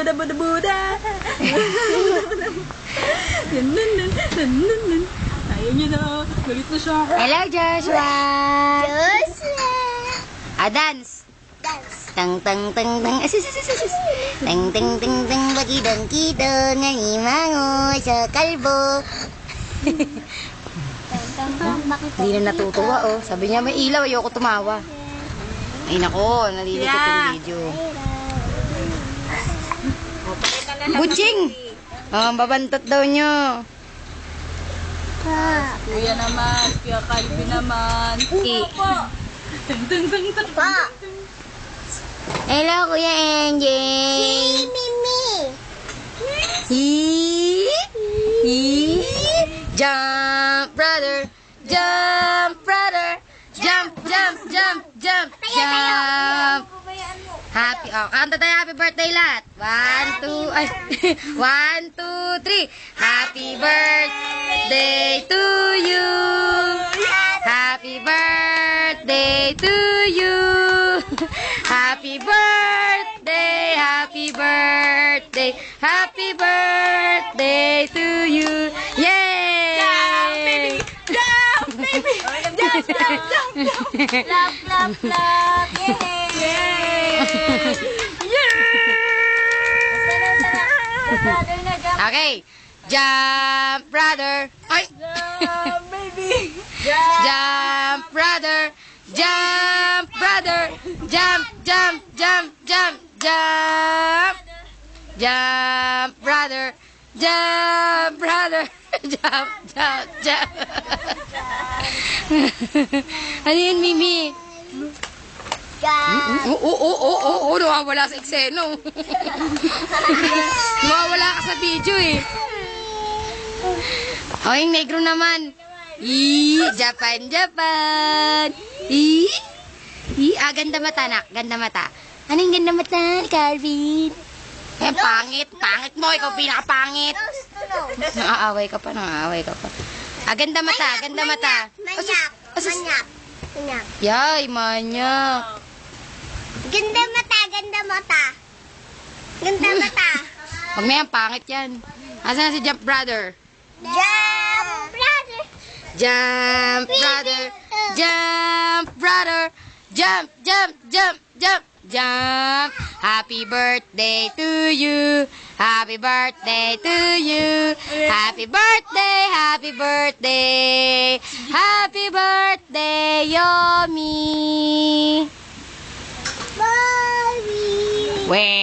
bada bada buda. Ayaw niya na. Galit na siya. Hello, Joshua. Joshua. Dance. Dance. Tang tang tang tang. Asis. Tang tang tang tang. Bagidang-kidang nanimango sa kalbo. Hindi na natutuwa, oh. Sabi niya, may ilaw. Ayoko tumawa. Ay, nako. Nalilito yung video. Butching! Babantot daw nyo. Kuya naman. Kuya Calvin naman. Pa. Hello, Kuya NJ. Mimi. Jump, brother. Jump, brother. Jump, jump, jump, jump, jump. Happy, kanta tayo happy birthday lahat. 1, 2, ay. 1, 2, 3. Happy birthday to you. Happy birthday to you. Happy birthday, happy birthday, happy birthday to you. Yay! Jump, baby! Jump, baby! Jump, jump, jump, jump! Clap, clap, clap. Yay! Brother na jump. Okay. Jump, brother. Ay! Jump, baby! Jump, brother. Jump, brother. Jump, jump, jump, jump, jump. Jump, brother. Jump, brother. Jump, jump, jump. Ano yun, Mimi? Jump. Oo, nawawala sa ekseno. Nawawala ka sa video eh. O, yung negro naman. Japan, Japan. Ganda mata, nak. Ganda mata. Ano yung ganda mata, Calvin? Eh, pangit mo. Ikaw pinakapangit. Naaaway ka pa. Ganda mata, ganda mata. Manyak. Manyak. Manyak. Yay, manyak. Ganda mata, ganda mata. Ganda mata. Pag may pangit yan. Asan na si Jump Brother? Jump, brother. Jump, brother. Jump, brother. Jump, jump, jump, jump, jump. Happy birthday to you. Happy birthday to you. Happy birthday, happy birthday. Happy birthday, Yomi. Bobby. Wait.